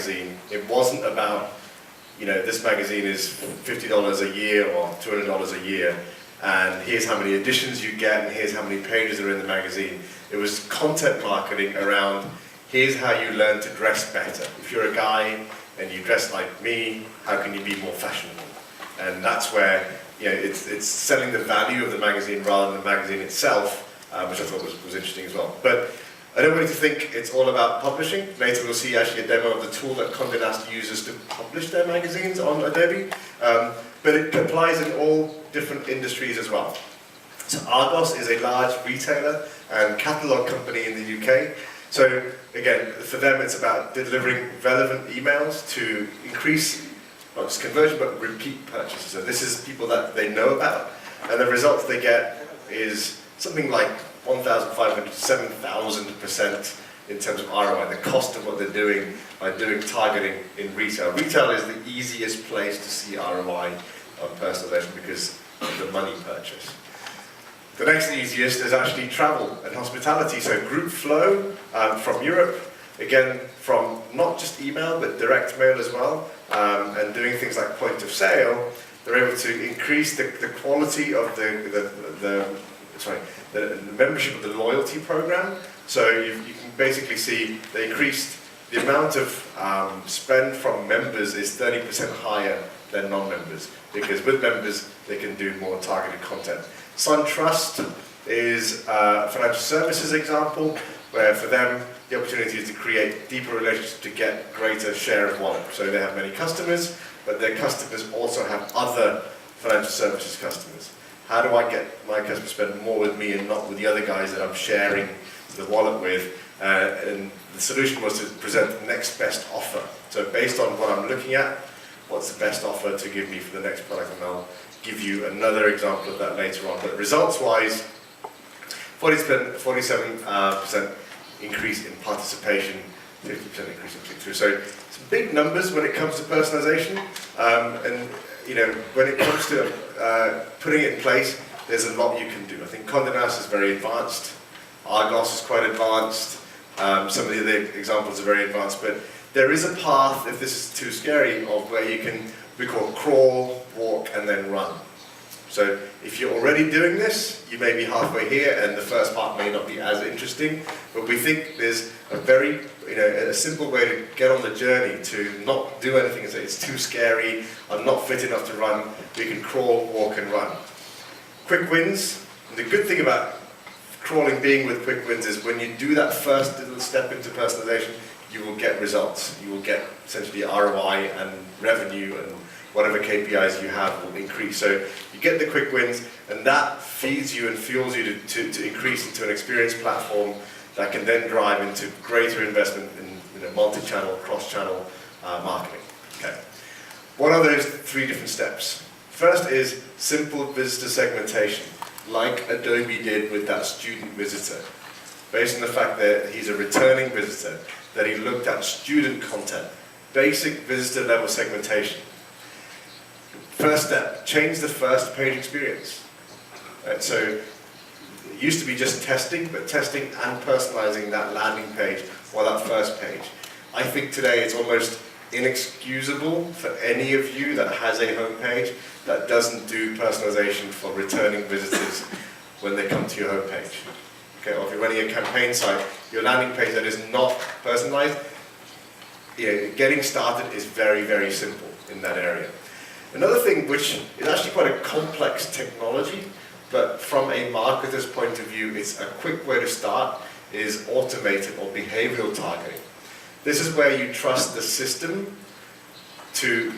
magazine, it wasn't about, this magazine is $50 a year or $200 a year, and here's how many editions you get, and here's how many pages are in the magazine. It was content marketing around, here's how you learn to dress better. If you're a guy and you dress like me, how can you be more fashionable? And that's where it's selling the value of the magazine rather than the magazine itself, which I thought was interesting as well. But I don't want you to think it's all about publishing. Later we'll see actually a demo of the tool that Condé Nast uses to publish their magazines on Adobe. But it applies in all different industries as well. So Argos is a large retailer and catalogue company in the UK. So again, for them it's about delivering relevant emails to increase not just conversion but repeat purchases. So this is people that they know about, and the results they get is something like 1,500 to 7,000% in terms of ROI, the cost of what they're doing by doing targeting in retail. Retail is the easiest place to see ROI on personalization because of the money purchase. The next easiest is actually travel and hospitality. So group flow from Europe, again from not just email but direct mail as well, and doing things like point of sale. They're able to increase the quality of the membership of the loyalty program. So you can basically see they increased the amount of spend from members is 30% higher than non-members, because with members they can do more targeted content. Suntrust is a financial services example, where for them the opportunity is to create deeper relationships to get greater share of wallet. So they have many customers, but their customers also have other financial services customers. How do I get my customers to spend more with me and not with the other guys that I'm sharing the wallet with? And the solution was to present the next best offer. So based on what I'm looking at, what's the best offer to give me for the next product? And I'll give you another example of that later on. But results-wise, 47% increase in participation, 50% increase in click-through. So some big numbers when it comes to personalization. And when it comes to putting it in place, there's a lot you can do. I think Condé Nast is very advanced. Argos is quite advanced. Some of the other examples are very advanced, but there is a path, if this is too scary, of where you can, we call crawl, walk, and then run. So if you're already doing this, you may be halfway here, and the first part may not be as interesting, but we think there's a very, a simple way to get on the journey to not do anything and say it's too scary, I'm not fit enough to run. We can crawl, walk, and run. Quick wins. And the good thing about crawling being with quick wins is when you do that first little step into personalization, you will get results. You will get essentially ROI and revenue, and whatever KPIs you have will increase. So you get the quick wins, and that feeds you and fuels you to increase into an experience platform that can then drive into greater investment in multi-channel, cross-channel marketing. Okay. What are those 3 different steps? First is simple visitor segmentation, like Adobe did with that student visitor. Based on the fact that he's a returning visitor, that he looked at student content, basic visitor level segmentation. First step, change the first page experience. Right, so it used to be just testing, but testing and personalizing that landing page or that first page. I think today it's almost inexcusable for any of you that has a homepage that doesn't do personalization for returning visitors when they come to your homepage. Okay, or if you're running a campaign site, your landing page that is not personalized, getting started is very, very simple in that area. Another thing, which is actually quite a complex technology, but from a marketer's point of view, it's a quick way to start, is automated or behavioral targeting. This is where you trust the system to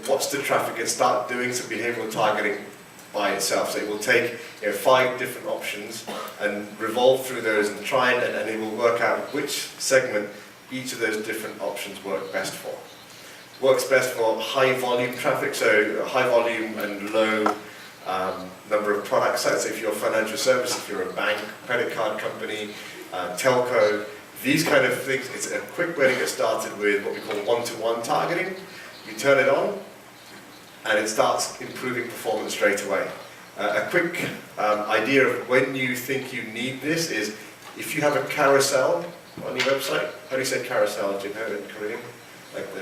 watch the traffic and start doing some behavioral targeting by itself. So it will take 5 different options and revolve through those and try and it will work out which segment each of those different options work best for. Works best for high volume traffic, so high volume and low number of product sites. So if you're a financial service, if you're a bank, credit card company, telco, these kind of things, it's a quick way to get started with what we call one-to-one targeting. You turn it on, and it starts improving performance straight away. A quick idea of when you think you need this is, if you have a carousel on your website, how do you say carousel, Jim, in Korean? Like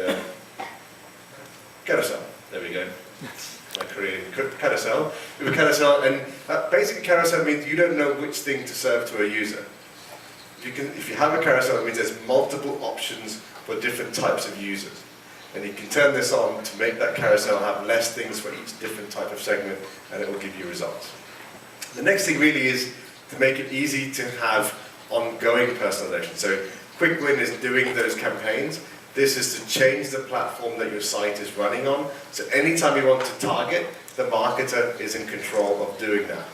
carousel. We have a carousel, and basically carousel means you don't know which thing to serve to a user. If you have a carousel, it means there's multiple options for different types of users. And you can turn this on to make that carousel have less things for each different type of segment, and it will give you results. The next thing really is to make it easy to have ongoing personalization. So quick win is doing those campaigns. This is to change the platform that your site is running on. So anytime you want to target, the marketer is in control of doing that.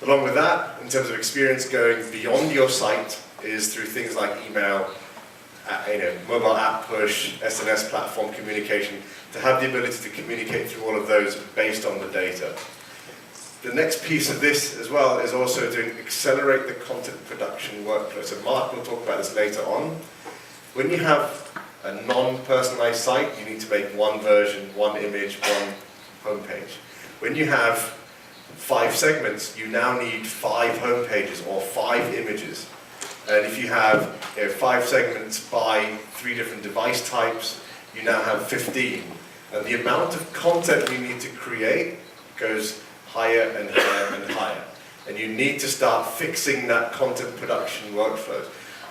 Along with that, in terms of experience going beyond your site, is through things like email, mobile app push, SNS platform communication, to have the ability to communicate through all of those based on the data. The next piece of this as well is also to accelerate the content production workflow. So Mark will talk about this later on. When you have a non-personalized site, you need to make one version, one image, one homepage. When you have 5 segments, you now need 5 homepages or 5 images. And if you have 5 segments by 3 different device types, you now have 15. And the amount of content you need to create goes higher and higher and higher. And you need to start fixing that content production workflows.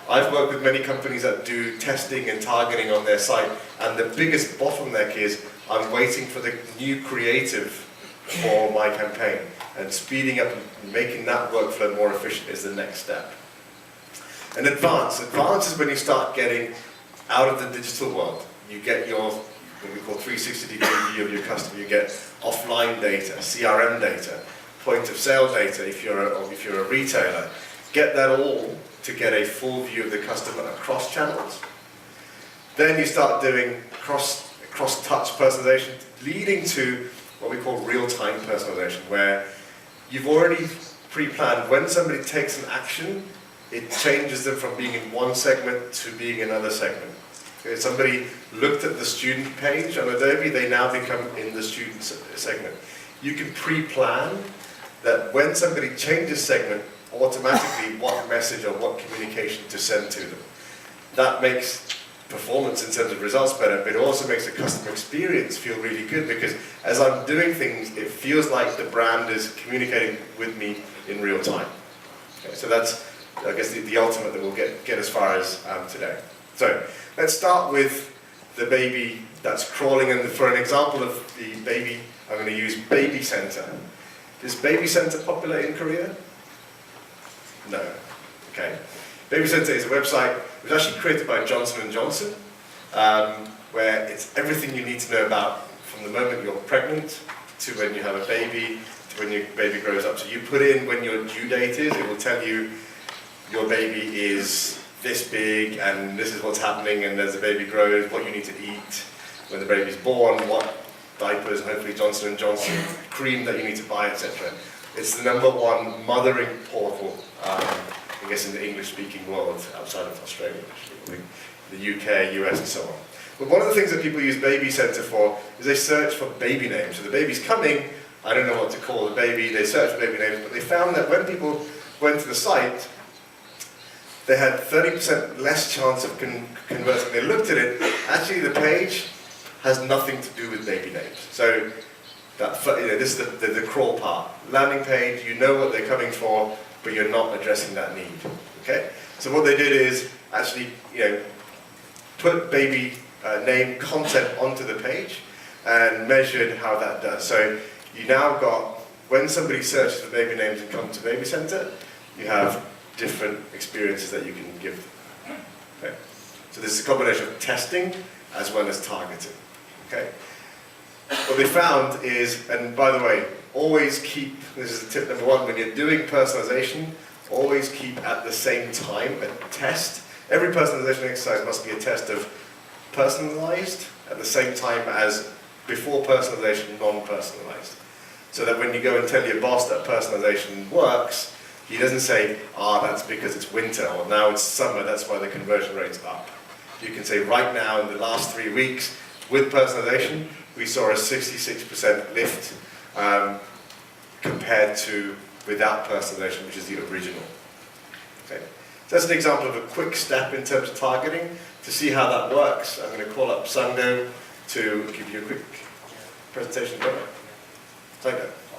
I've worked with many companies that do testing and targeting on their site, and the biggest bottleneck is I'm waiting for the new creative for my campaign. And speeding up and making that workflow more efficient is the next step. And advance is when you start getting out of the digital world. You get your, what we call 360-degree view of your customer. You get offline data, CRM data, point of sale data if you're a retailer. Get that all to get a full view of the customer across channels. Then you start doing cross-touch personalization, leading to what we call real-time personalization, where you've already pre-planned when somebody takes an action, it changes them from being in one segment to being in another segment. If somebody looked at the student page on Adobe, they now become in the student segment. You can pre-plan that when somebody changes segment, automatically what message or what communication to send to them. That makes performance in terms of results better, but it also makes the customer experience feel really good, because as I'm doing things, it feels like the brand is communicating with me in real time. Okay, so that's, I guess, the ultimate that will get as far as today. So let's start with the baby that's crawling, and for an example of the baby, I'm going to use Baby Center. Is Baby Center popular in Korea? No. Okay. Baby Center is a website. It was actually created by Johnson & Johnson, where it's everything you need to know about from the moment you're pregnant to when you have a baby, to when your baby grows up. So you put in when your due date is, it will tell you your baby is this big and this is what's happening, and as the baby grows, what you need to eat, when the baby's born, what diapers, hopefully Johnson & Johnson, cream that you need to buy, etc. It's the #1 mothering portal, I guess, in the English-speaking world outside of Australia, actually, the UK, US, and so on. But one of the things that people use Baby Center for is they search for baby names. So the baby's coming, I don't know what to call the baby, they search for baby names, but they found that when people went to the site, they had 30% less chance of converting. They looked at it, actually the page has nothing to do with baby names. So that, this is the crawl part. Landing page, you know what they're coming for, but you're not addressing that need. Okay? So what they did is actually, put baby name content onto the page and measured how that does. So you now got, when somebody searches for baby names and comes to Baby Center, you have different experiences that you can give them. Okay? So this is a combination of testing as well as targeting. Okay? What they found is, and by the way, always keep, this is tip #1, when you're doing personalization, always keep at the same time a test. Every personalization exercise must be a test of personalized at the same time as before personalization, non-personalized. So that when you go and tell your boss that personalization works, he doesn't say, that's because it's winter, or now it's summer, that's why the conversion rate's up. You can say, right now in the last 3 weeks, with personalization, we saw a 66% lift compared to without personalization, which is the original. Okay. So that's an example of a quick step in terms of targeting. To see how that works, I'm going to call up Sango to give you a quick presentation. Take care.